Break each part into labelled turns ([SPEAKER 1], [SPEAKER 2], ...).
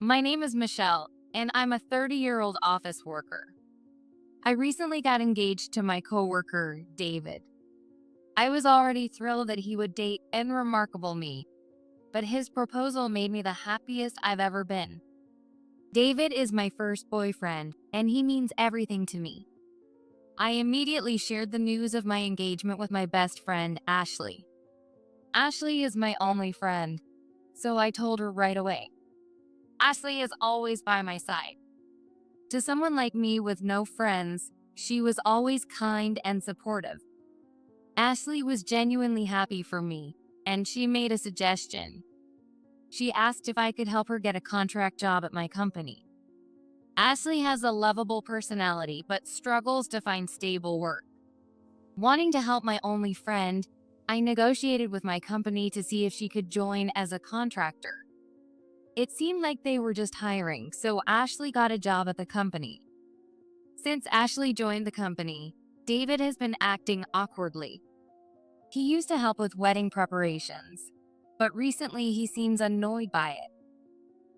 [SPEAKER 1] My name is Michelle, and I'm a 30-year-old office worker. I recently got engaged to my coworker, David. I was already thrilled that he would date and remarkable me, but his proposal made me the happiest I've ever been. David is my first boyfriend, and he means everything to me. I immediately shared the news of my engagement with my best friend, Ashley. Ashley is my only friend, so I told her right away. Ashley is always by my side. To someone like me with no friends, she was always kind and supportive. Ashley was genuinely happy for me, and she made a suggestion. She asked if I could help her get a contract job at my company. Ashley has a lovable personality but struggles to find stable work. Wanting to help my only friend, I negotiated with my company to see if she could join as a contractor. It seemed like they were just hiring, so Ashley got a job at the company. Since Ashley joined the company, David has been acting awkwardly. He used to help with wedding preparations, but recently he seems annoyed by it.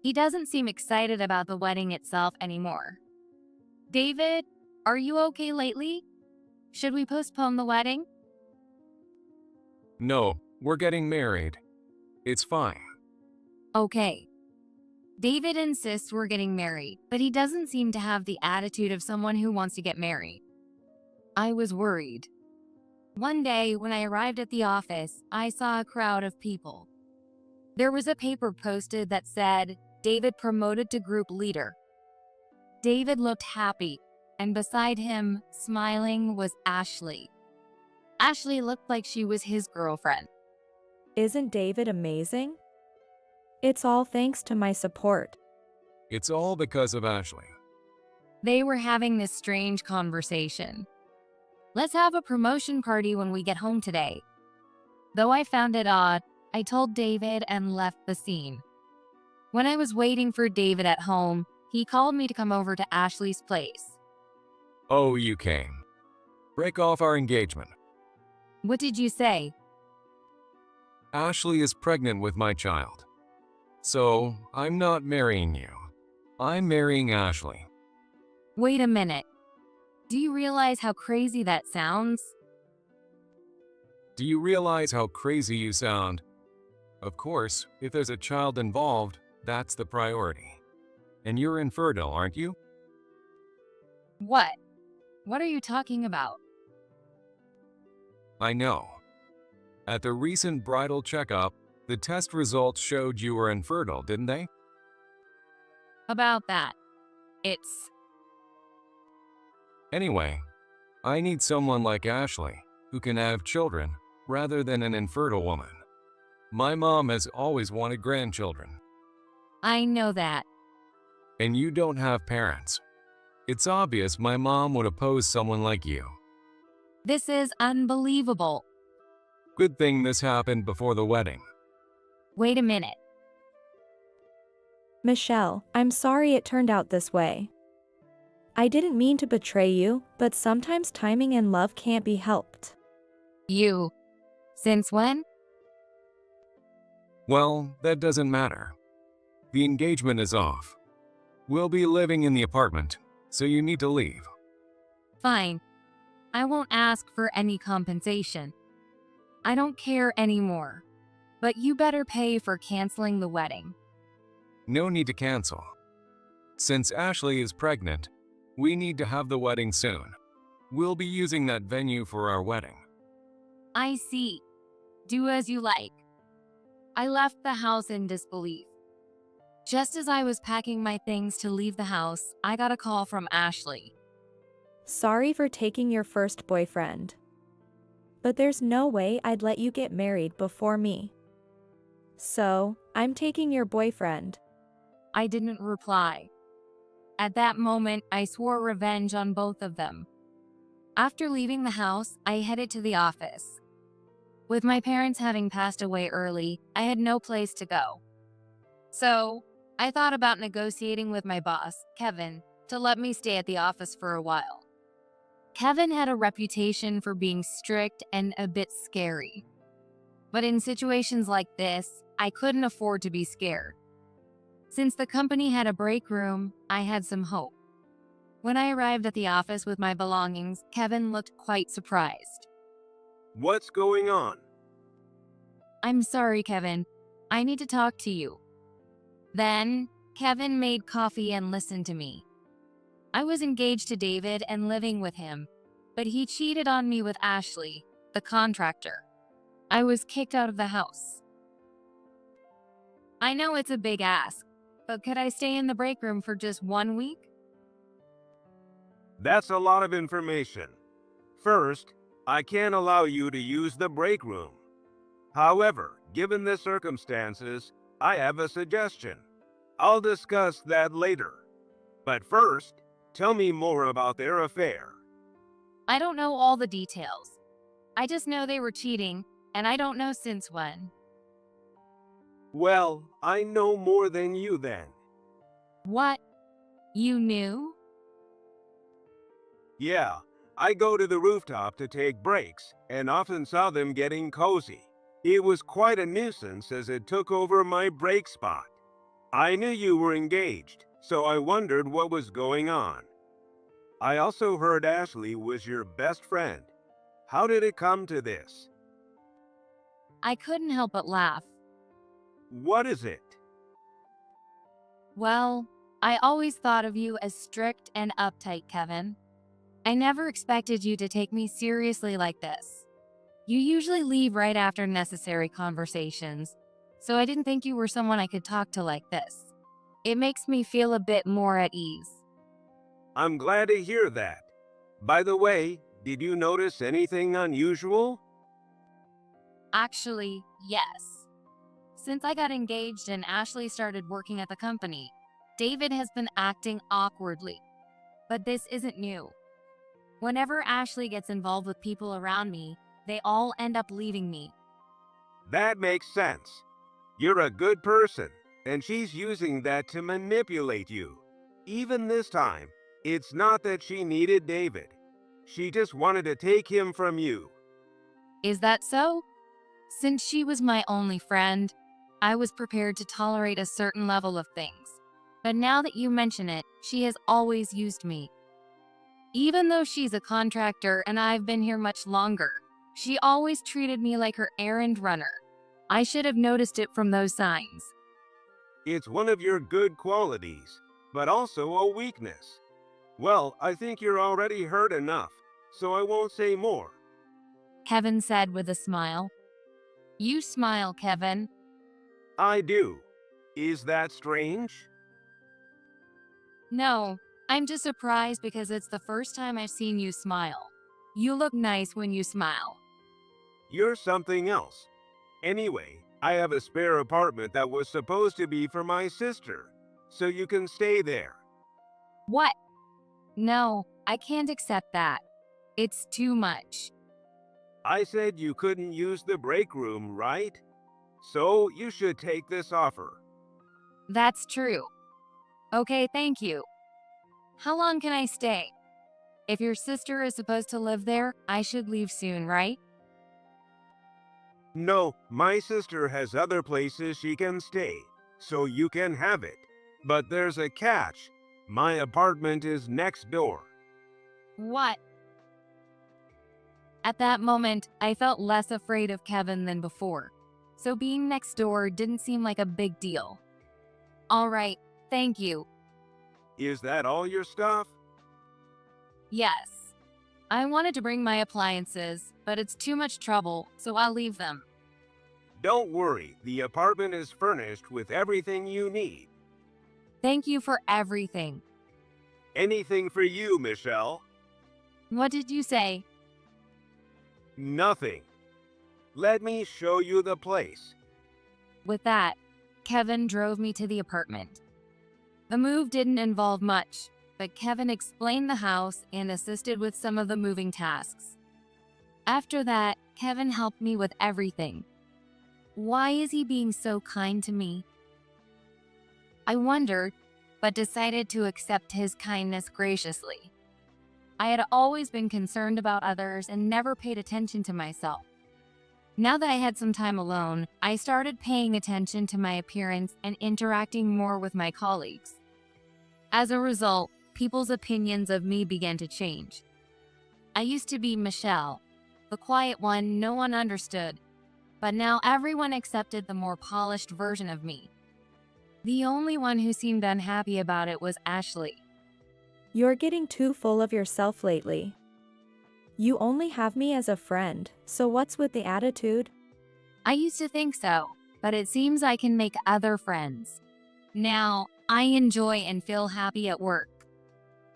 [SPEAKER 1] He doesn't seem excited about the wedding itself anymore. David, are you okay lately? Should we postpone the wedding?
[SPEAKER 2] No, we're getting married. It's fine.
[SPEAKER 1] Okay. David insists we're getting married, but he doesn't seem to have the attitude of someone who wants to get married. I was worried. One day, when I arrived at the office, I saw a crowd of people. There was a paper posted that said, David promoted to group leader. David looked happy, and beside him, smiling, was Ashley. Ashley looked like she was his girlfriend.
[SPEAKER 3] Isn't David amazing? It's all thanks to my support.
[SPEAKER 2] It's all because of Ashley.
[SPEAKER 1] They were having this strange conversation. Let's have a promotion party when we get home today. Though I found it odd, I told David and left the scene. When I was waiting for David at home, he called me to come over to Ashley's place.
[SPEAKER 2] Oh, you came. Break off our engagement.
[SPEAKER 1] What did you say?
[SPEAKER 2] Ashley is pregnant with my child. So, I'm not marrying you. I'm marrying Ashley.
[SPEAKER 1] Wait a minute. Do you realize how crazy that sounds?
[SPEAKER 2] Do you realize how crazy you sound? Of course, if there's a child involved, that's the priority. And you're infertile, aren't you?
[SPEAKER 1] What? What are you talking about?
[SPEAKER 2] I know. At the recent bridal checkup, the test results showed you were infertile, didn't they?
[SPEAKER 1] About that. It's...
[SPEAKER 2] Anyway, I need someone like Ashley, who can have children, rather than an infertile woman. My mom has always wanted grandchildren.
[SPEAKER 1] I know that.
[SPEAKER 2] And you don't have parents. It's obvious my mom would oppose someone like you.
[SPEAKER 1] This is unbelievable.
[SPEAKER 2] Good thing this happened before the wedding.
[SPEAKER 1] Wait a minute.
[SPEAKER 3] Michelle, I'm sorry it turned out this way. I didn't mean to betray you, but sometimes timing and love can't be helped.
[SPEAKER 1] You. Since when?
[SPEAKER 2] Well, that doesn't matter. The engagement is off. We'll be living in the apartment, so you need to leave.
[SPEAKER 1] Fine. I won't ask for any compensation. I don't care anymore. But you better pay for canceling the wedding.
[SPEAKER 2] No need to cancel. Since Ashley is pregnant, we need to have the wedding soon. We'll be using that venue for our wedding.
[SPEAKER 1] I see. Do as you like. I left the house in disbelief. Just as I was packing my things to leave the house, I got a call from Ashley.
[SPEAKER 3] Sorry for taking your first boyfriend. But there's no way I'd let you get married before me. So, I'm taking your boyfriend.
[SPEAKER 1] I didn't reply. At that moment, I swore revenge on both of them. After leaving the house, I headed to the office. With my parents having passed away early, I had no place to go. So, I thought about negotiating with my boss, Kevin, to let me stay at the office for a while. Kevin had a reputation for being strict and a bit scary. But in situations like this, I couldn't afford to be scared. Since the company had a break room, I had some hope. When I arrived at the office with my belongings, Kevin looked quite surprised.
[SPEAKER 4] What's going on?
[SPEAKER 1] I'm sorry, Kevin. I need to talk to you. Then, Kevin made coffee and listened to me. I was engaged to David and living with him, but he cheated on me with Ashley, the contractor. I was kicked out of the house. I know it's a big ask, but could I stay in the break room for just 1 week?
[SPEAKER 4] That's a lot of information. First, I can't allow you to use the break room. However, given the circumstances, I have a suggestion. I'll discuss that later. But first, tell me more about their affair.
[SPEAKER 1] I don't know all the details. I just know they were cheating, and I don't know since when.
[SPEAKER 4] Well, I know more than you then.
[SPEAKER 1] What? You knew?
[SPEAKER 4] Yeah, I go to the rooftop to take breaks and often saw them getting cozy. It was quite a nuisance as it took over my break spot. I knew you were engaged, so I wondered what was going on. I also heard Ashley was your best friend. How did it come to this?
[SPEAKER 1] I couldn't help but laugh.
[SPEAKER 4] What is it?
[SPEAKER 1] Well, I always thought of you as strict and uptight, Kevin. I never expected you to take me seriously like this. You usually leave right after necessary conversations, so I didn't think you were someone I could talk to like this. It makes me feel a bit more at ease.
[SPEAKER 4] I'm glad to hear that. By the way, did you notice anything unusual?
[SPEAKER 1] Actually, yes. Since I got engaged and Ashley started working at the company, David has been acting awkwardly. But this isn't new. Whenever Ashley gets involved with people around me, they all end up leaving me.
[SPEAKER 4] That makes sense. You're a good person, and she's using that to manipulate you. Even this time, it's not that she needed David. She just wanted to take him from you.
[SPEAKER 1] Is that so? Since she was my only friend, I was prepared to tolerate a certain level of things. But now that you mention it, she has always used me. Even though she's a contractor and I've been here much longer, she always treated me like her errand runner. I should have noticed it from those signs.
[SPEAKER 4] It's one of your good qualities, but also a weakness. Well, I think you're already hurt enough, so I won't say more.
[SPEAKER 1] Kevin said with a smile. You smile, Kevin.
[SPEAKER 4] I do. Is that strange?
[SPEAKER 1] No, I'm just surprised because it's the first time I've seen you smile. You look nice when you smile.
[SPEAKER 4] You're something else. Anyway, I have a spare apartment that was supposed to be for my sister, so you can stay there.
[SPEAKER 1] What? No, I can't accept that. It's too much.
[SPEAKER 4] I said you couldn't use the break room, right? So you should take this offer.
[SPEAKER 1] That's true. Okay, thank you. How long can I stay? If your sister is supposed to live there, I should leave soon, right?
[SPEAKER 4] No, my sister has other places she can stay, so you can have it. But there's a catch. My apartment is next door.
[SPEAKER 1] What? At that moment, I felt less afraid of Kevin than before, so being next door didn't seem like a big deal. All right, thank you.
[SPEAKER 4] Is that all your stuff?
[SPEAKER 1] Yes. I wanted to bring my appliances, but it's too much trouble, so I'll leave them.
[SPEAKER 4] Don't worry, the apartment is furnished with everything you need.
[SPEAKER 1] Thank you for everything.
[SPEAKER 4] Anything for you, Michelle?
[SPEAKER 1] What did you say?
[SPEAKER 4] Nothing. Let me show you the place.
[SPEAKER 1] With that, Kevin drove me to the apartment. The move didn't involve much, but Kevin explained the house and assisted with some of the moving tasks. After that, Kevin helped me with everything. Why is he being so kind to me? I wondered, but decided to accept his kindness graciously. I had always been concerned about others and never paid attention to myself. Now that I had some time alone, I started paying attention to my appearance and interacting more with my colleagues. As a result, people's opinions of me began to change. I used to be Michelle, the quiet one no one understood, but now everyone accepted the more polished version of me. The only one who seemed unhappy about it was Ashley.
[SPEAKER 3] You're getting too full of yourself lately. You only have me as a friend, so what's with the attitude?
[SPEAKER 1] I used to think so, but it seems I can make other friends. Now, I enjoy and feel happy at work.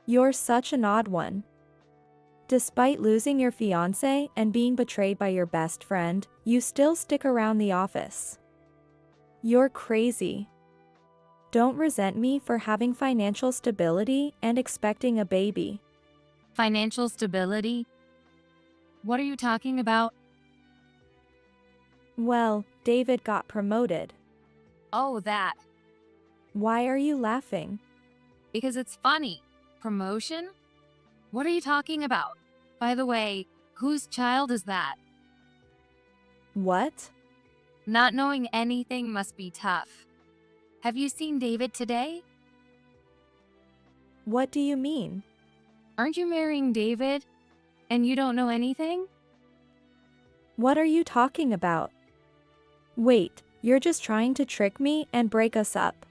[SPEAKER 3] You're such an odd one. Despite losing your fiancé and being betrayed by your best friend, you still stick around the office. You're crazy. Don't resent me for having financial stability and expecting a baby.
[SPEAKER 1] Financial stability? What are you talking about?
[SPEAKER 3] Well, David got promoted.
[SPEAKER 1] Oh, that.
[SPEAKER 3] Why are you laughing?
[SPEAKER 1] Because it's funny. Promotion? What are you talking about? By the way, whose child is that?
[SPEAKER 3] What?
[SPEAKER 1] Not knowing anything must be tough. Have you seen David today?
[SPEAKER 3] What do you mean?
[SPEAKER 1] Aren't you marrying David? And you don't know anything?
[SPEAKER 3] What are you talking about? Wait, you're just trying to trick me and break us up.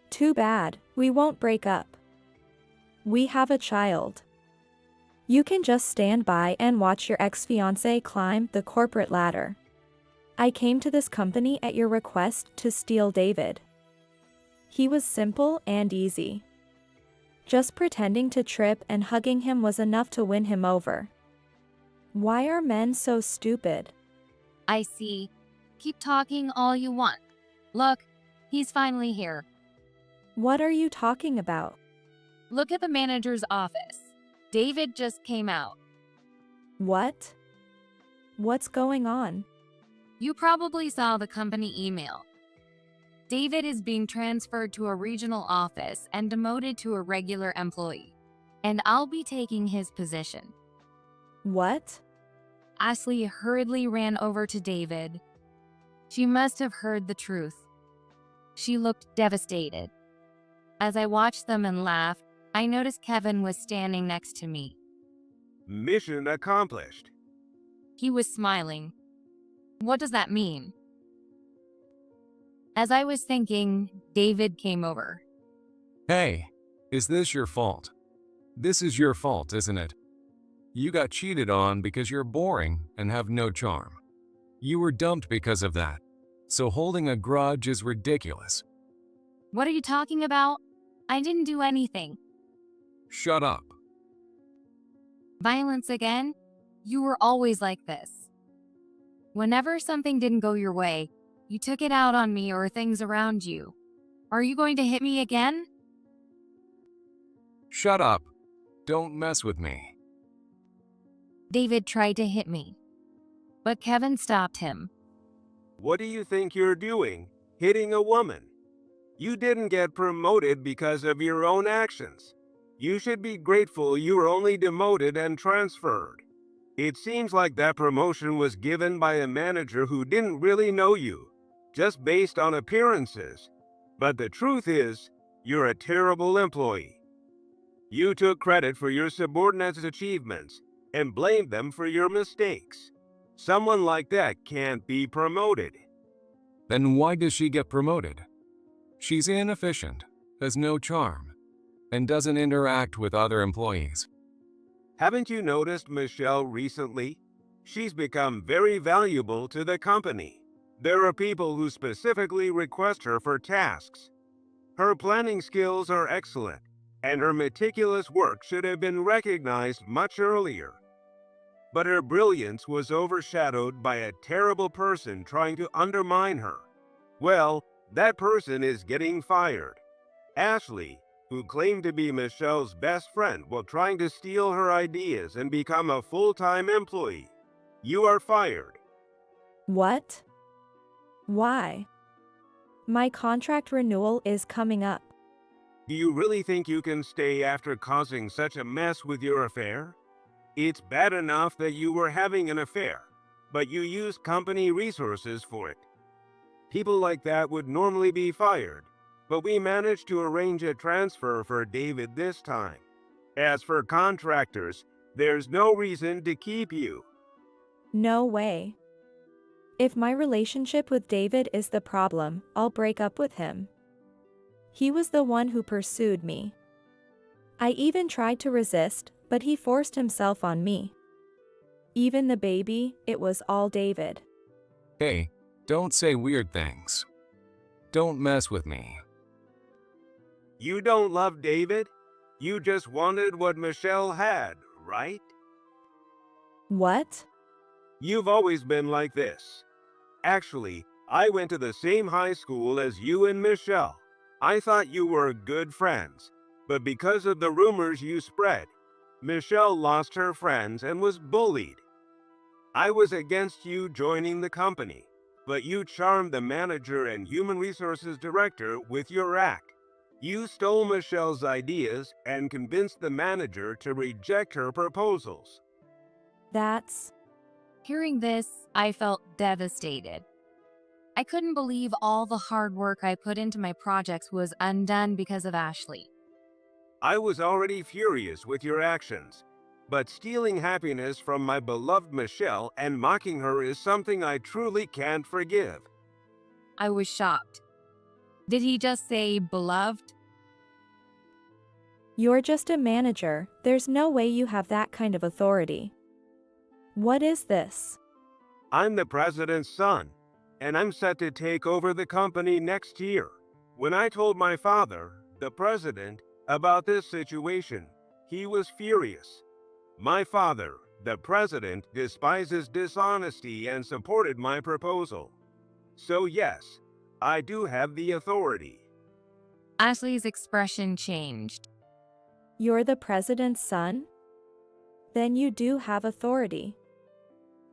[SPEAKER 3] Too bad, we won't break up. We have a child. You can just stand by and watch your ex-fiancé climb the corporate ladder. I came to this company at your request to steal David. He was simple and easy. Just pretending to trip and hugging him was enough to win him over. Why are men so stupid?
[SPEAKER 1] I see. Keep talking all you want. Look, he's finally here.
[SPEAKER 3] What are you talking about?
[SPEAKER 1] Look at the manager's office. David just came out.
[SPEAKER 3] What? What's going on?
[SPEAKER 1] You probably saw the company email. David is being transferred to a regional office and demoted to a regular employee. And I'll be taking his position.
[SPEAKER 3] What?
[SPEAKER 1] Ashley hurriedly ran over to David. She must have heard the truth. She looked devastated. As I watched them and laughed, I noticed Kevin was standing next to me.
[SPEAKER 4] Mission accomplished.
[SPEAKER 1] He was smiling. What does that mean? As I was thinking, David came over.
[SPEAKER 2] Hey, is this your fault? This is your fault, isn't it? You got cheated on because you're boring and have no charm. You were dumped because of that. So holding a grudge is ridiculous.
[SPEAKER 1] What are you talking about? I didn't do anything.
[SPEAKER 2] Shut up.
[SPEAKER 1] Violence again? You were always like this. Whenever something didn't go your way, you took it out on me or things around you. Are you going to hit me again?
[SPEAKER 2] Shut up. Don't mess with me.
[SPEAKER 1] David tried to hit me, but Kevin stopped him.
[SPEAKER 4] What do you think you're doing, hitting a woman? You didn't get promoted because of your own actions. You should be grateful you were only demoted and transferred. It seems like that promotion was given by a manager who didn't really know you, just based on appearances. But the truth is, you're a terrible employee. You took credit for your subordinates' achievements and blamed them for your mistakes. Someone like that can't be promoted.
[SPEAKER 2] Then why does she get promoted? She's inefficient, has no charm, and doesn't interact with other employees.
[SPEAKER 4] Haven't you noticed Michelle recently? She's become very valuable to the company. There are people who specifically request her for tasks. Her planning skills are excellent, and her meticulous work should have been recognized much earlier. But her brilliance was overshadowed by a terrible person trying to undermine her. Well, that person is getting fired. Ashley, who claimed to be Michelle's best friend while trying to steal her ideas and become a full-time employee. You are fired.
[SPEAKER 3] What? Why? My contract renewal is coming up.
[SPEAKER 4] Do you really think you can stay after causing such a mess with your affair? It's bad enough that you were having an affair. but you used company resources for it. People like that would normally be fired, but we managed to arrange a transfer for David this time. As for contractors, there's no reason to keep you.
[SPEAKER 3] No way. If my relationship with David is the problem, I'll break up with him. He was the one who pursued me. I even tried to resist, but he forced himself on me. Even the baby, it was all David.
[SPEAKER 2] Hey, don't say weird things. Don't mess with me.
[SPEAKER 4] You don't love David? You just wanted what Michelle had, right?
[SPEAKER 3] What?
[SPEAKER 4] You've always been like this. Actually, I went to the same high school as you and Michelle. I thought you were good friends, but because of the rumors you spread, Michelle lost her friends and was bullied. I was against you joining the company, but you charmed the manager and human resources director with your act. You stole Michelle's ideas and convinced the manager to reject her proposals.
[SPEAKER 3] That's…
[SPEAKER 1] Hearing this, I felt devastated. I couldn't believe all the hard work I put into my projects was undone because of Ashley.
[SPEAKER 4] I was already furious with your actions, but stealing happiness from my beloved Michelle and mocking her is something I truly can't forgive.
[SPEAKER 1] I was shocked. Did he just say beloved?
[SPEAKER 3] You're just a manager, there's no way you have that kind of authority. What is this?
[SPEAKER 4] I'm the president's son, and I'm set to take over the company next year. When I told my father, the president, about this situation, he was furious. My father, the president, despises dishonesty and supported my proposal. So yes, I do have the authority.
[SPEAKER 1] Ashley's expression changed.
[SPEAKER 3] You're the president's son? Then you do have authority.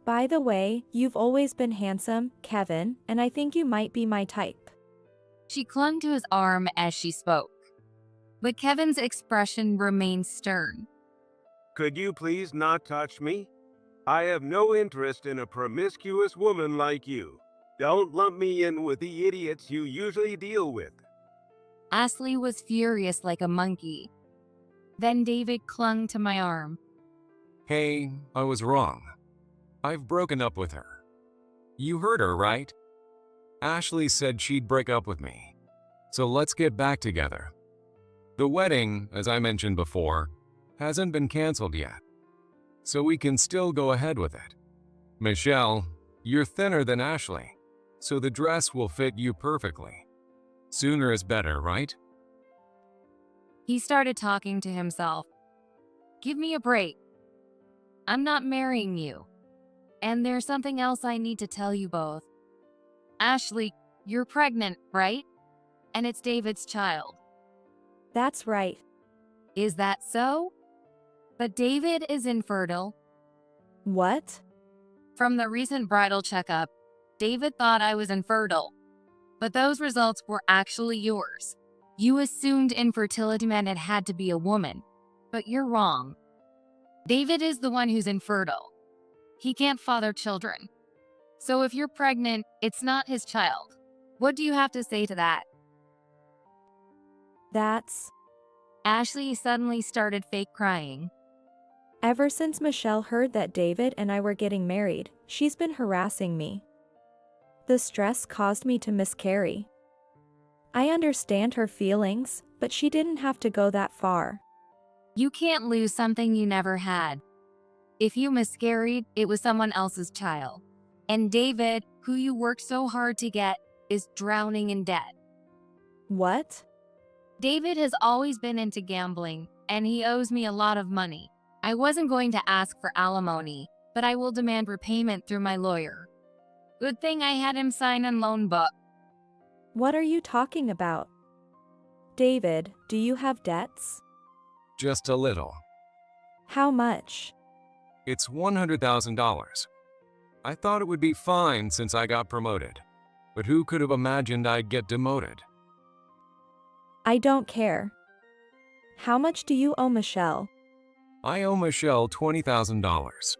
[SPEAKER 3] By the way, you've always been handsome, Kevin, and I think you might be my type.
[SPEAKER 1] She clung to his arm as she spoke, but Kevin's expression remained stern.
[SPEAKER 4] Could you please not touch me? I have no interest in a promiscuous woman like you. Don't lump me in with the idiots you usually deal with.
[SPEAKER 1] Ashley was furious like a monkey. Then David clung to my arm.
[SPEAKER 2] Hey, I was wrong. I've broken up with her. You heard her, right? Ashley said she'd break up with me. So let's get back together. The wedding, as I mentioned before, hasn't been canceled yet. So we can still go ahead with it. Michelle, you're thinner than Ashley, so the dress will fit you perfectly. Sooner is better, right?
[SPEAKER 1] He started talking to himself. Give me a break. I'm not marrying you. And there's something else I need to tell you both. Ashley, you're pregnant, right? And it's David's child.
[SPEAKER 3] That's right.
[SPEAKER 1] Is that so? But David is infertile.
[SPEAKER 3] What?
[SPEAKER 1] From the recent bridal checkup, David thought I was infertile. But those results were actually yours. You assumed infertility meant it had to be a woman. But you're wrong. David is the one who's infertile. He can't father children. So if you're pregnant, it's not his child. What do you have to say to that?
[SPEAKER 3] That's…
[SPEAKER 1] Ashley suddenly started fake crying.
[SPEAKER 3] Ever since Michelle heard that David and I were getting married, she's been harassing me. The stress caused me to miscarry. I understand her feelings, but she didn't have to go that far.
[SPEAKER 1] You can't lose something you never had. If you miscarried, it was someone else's child. And David, who you worked so hard to get, is drowning in debt.
[SPEAKER 3] What?
[SPEAKER 1] David has always been into gambling, and he owes me a lot of money. I wasn't going to ask for alimony, but I will demand repayment through my lawyer. Good thing I had him sign a loan book.
[SPEAKER 3] What are you talking about? David, do you have debts?
[SPEAKER 2] Just a little.
[SPEAKER 3] How much?
[SPEAKER 2] It's $100,000. I thought it would be fine since I got promoted. But who could have imagined I'd get demoted?
[SPEAKER 3] I don't care. How much do you owe Michelle?
[SPEAKER 2] I owe Michelle $20,000.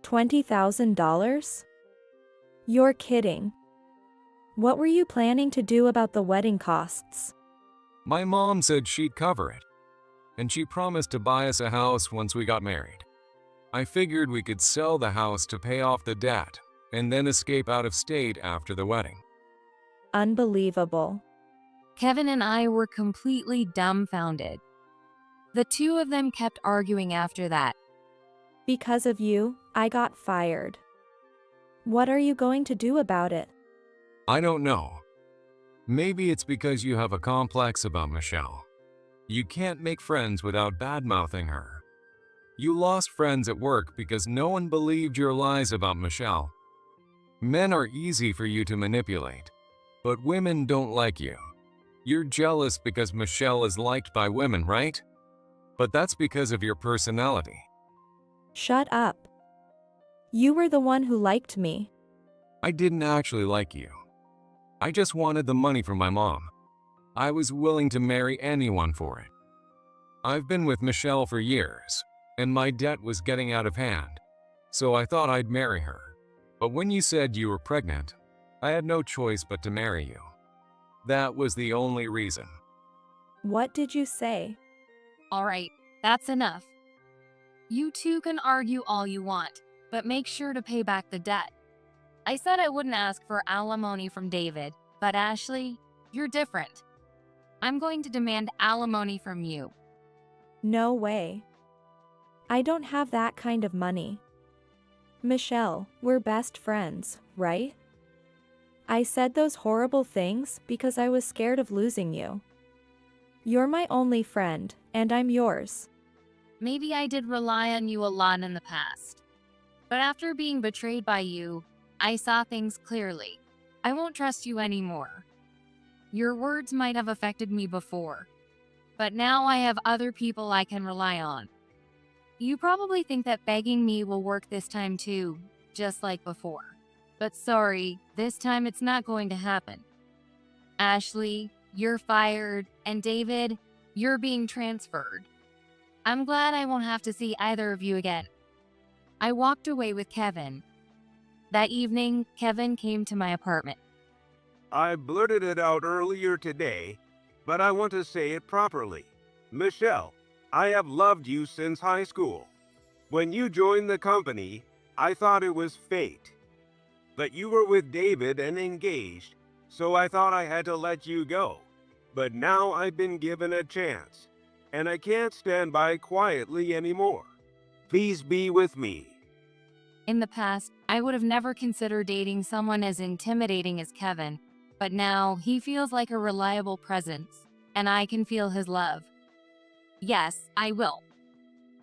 [SPEAKER 3] $20,000? You're kidding. What were you planning to do about the wedding costs?
[SPEAKER 2] My mom said she'd cover it, and she promised to buy us a house once we got married. I figured we could sell the house to pay off the debt and then escape out of state after the wedding.
[SPEAKER 3] Unbelievable.
[SPEAKER 1] Kevin and I were completely dumbfounded. The two of them kept arguing after that.
[SPEAKER 3] Because of you, I got fired. What are you going to do about it?
[SPEAKER 2] I don't know. Maybe it's because you have a complex about Michelle. You can't make friends without bad-mouthing her. You lost friends at work because no one believed your lies about Michelle. Men are easy for you to manipulate, but women don't like you. You're jealous because Michelle is liked by women, right? But that's because of your personality.
[SPEAKER 3] Shut up. You were the one who liked me.
[SPEAKER 2] I didn't actually like you. I just wanted the money from my mom. I was willing to marry anyone for it. I've been with Michelle for years, and my debt was getting out of hand, so I thought I'd marry her. But when you said you were pregnant, I had no choice but to marry you. That was the only reason.
[SPEAKER 3] What did you say?
[SPEAKER 1] All right, that's enough. You two can argue all you want, but make sure to pay back the debt. I said I wouldn't ask for alimony from David, but Ashley, you're different. I'm going to demand alimony from you.
[SPEAKER 3] No way. I don't have that kind of money. Michelle, we're best friends, right? I said those horrible things because I was scared of losing you. You're my only friend, and I'm yours.
[SPEAKER 1] Maybe I did rely on you a lot in the past. But after being betrayed by you, I saw things clearly. I won't trust you anymore. Your words might have affected me before, but now I have other people I can rely on. You probably think that begging me will work this time too, just like before. But sorry, this time it's not going to happen. Ashley, you're fired, and David, you're being transferred. I'm glad I won't have to see either of you again. I walked away with Kevin. That evening, Kevin came to my apartment.
[SPEAKER 4] I blurted it out earlier today, but I want to say it properly. Michelle, I have loved you since high school. When you joined the company, I thought it was fate. But you were with David and engaged, so I thought I had to let you go. But now I've been given a chance, and I can't stand by quietly anymore. Please be with me.
[SPEAKER 1] In the past, I would have never considered dating someone as intimidating as Kevin, but now he feels like a reliable presence, and I can feel his love. Yes, I will.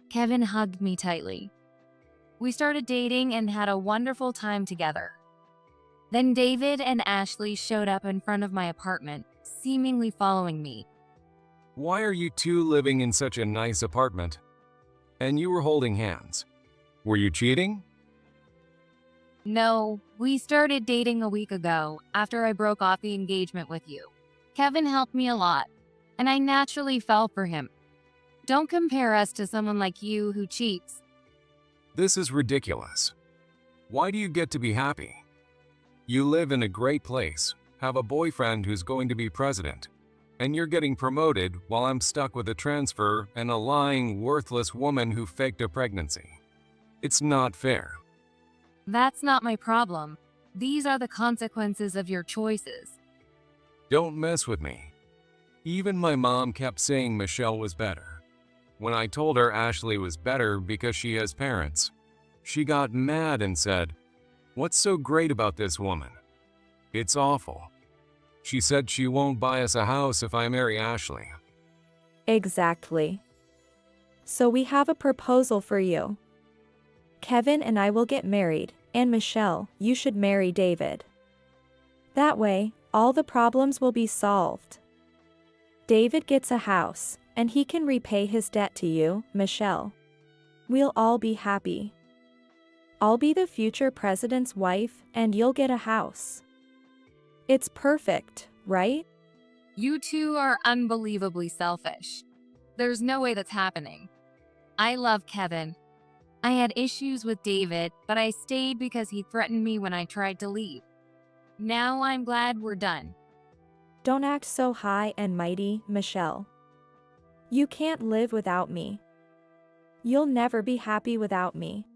[SPEAKER 1] Kevin hugged me tightly. We started dating and had a wonderful time together. Then David and Ashley showed up in front of my apartment, seemingly following me.
[SPEAKER 2] Why are you two living in such a nice apartment? And you were holding hands. Were you cheating?
[SPEAKER 1] No, we started dating a week ago after I broke off the engagement with you. Kevin helped me a lot, and I naturally fell for him. Don't compare us to someone like you who cheats.
[SPEAKER 2] This is ridiculous. Why do you get to be happy? You live in a great place, have a boyfriend who's going to be president, and you're getting promoted while I'm stuck with a transfer and a lying, worthless woman who faked a pregnancy. It's not fair.
[SPEAKER 1] That's not my problem. These are the consequences of your choices.
[SPEAKER 2] Don't mess with me. Even my mom kept saying Michelle was better. When I told her Ashley was better because she has parents, she got mad and said, "What's so great about this woman? It's awful." She said she won't buy us a house if I marry Ashley.
[SPEAKER 3] Exactly. So we have a proposal for you. Kevin and I will get married, and Michelle, you should marry David. That way, all the problems will be solved. David gets a house, and he can repay his debt to you, Michelle. We'll all be happy. I'll be the future president's wife, and you'll get a house. It's perfect, right?
[SPEAKER 1] You two are unbelievably selfish. There's no way that's happening. I love Kevin. I had issues with David, but I stayed because he threatened me when I tried to leave. Now I'm glad we're done.
[SPEAKER 3] Don't act so high and mighty, Michelle. You can't live without me. You'll never be happy without me.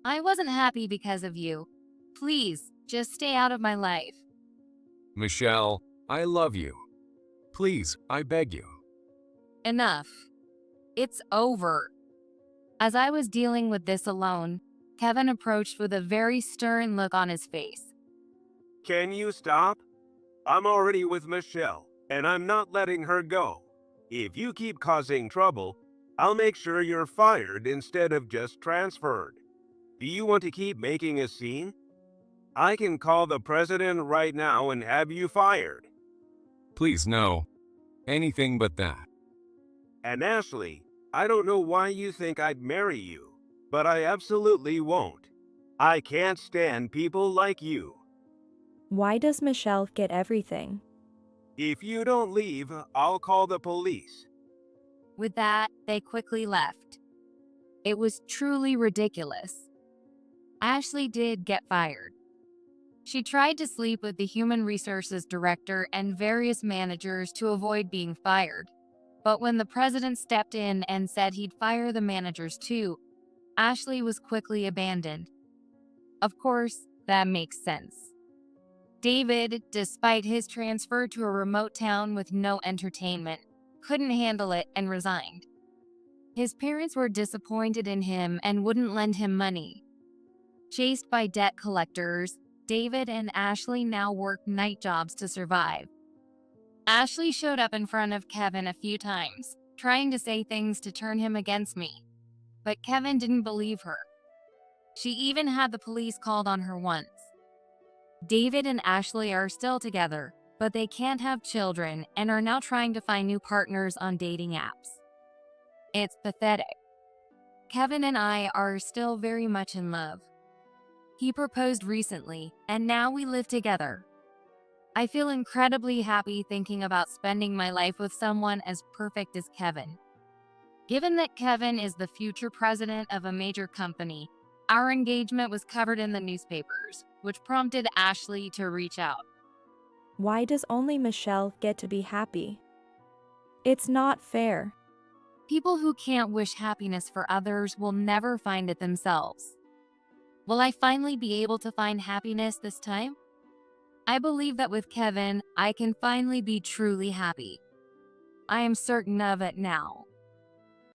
[SPEAKER 1] I wasn't happy because of you. Please, just stay out of my life.
[SPEAKER 2] Michelle, I love you. Please, I beg you.
[SPEAKER 1] Enough. It's over. As I was dealing with this alone, Kevin approached with a very stern look on his face.
[SPEAKER 4] Can you stop? I'm already with Michelle, and I'm not letting her go. If you keep causing trouble, I'll make sure you're fired instead of just transferred. Do you want to keep making a scene? I can call the president right now and have you fired.
[SPEAKER 2] Please, no. Anything but that.
[SPEAKER 4] And Ashley, I don't know why you think I'd marry you, but I absolutely won't. I can't stand people like you.
[SPEAKER 3] Why does Michelle get everything?
[SPEAKER 4] If you don't leave, I'll call the police.
[SPEAKER 1] With that, they quickly left. It was truly ridiculous. Ashley did get fired. She tried to sleep with the human resources director and various managers to avoid being fired. But when the president stepped in and said he'd fire the managers too, Ashley was quickly abandoned. Of course, that makes sense. David, despite his transfer to a remote town with no entertainment, couldn't handle it and resigned. His parents were disappointed in him and wouldn't lend him money. Chased by debt collectors, David and Ashley now work night jobs to survive. Ashley showed up in front of Kevin a few times, trying to say things to turn him against me. But Kevin didn't believe her. She even had the police called on her once. David and Ashley are still together, but they can't have children and are now trying to find new partners on dating apps. It's pathetic. Kevin and I are still very much in love. He proposed recently, and now we live together. I feel incredibly happy thinking about spending my life with someone as perfect as Kevin. Given that Kevin is the future president of a major company, our engagement was covered in the newspapers, which prompted Ashley to reach out.
[SPEAKER 3] Why does only Michelle get to be happy? It's not fair.
[SPEAKER 1] People who can't wish happiness for others will never find it themselves. Will I finally be able to find happiness this time? I believe that with Kevin, I can finally be truly happy. I am certain of it now.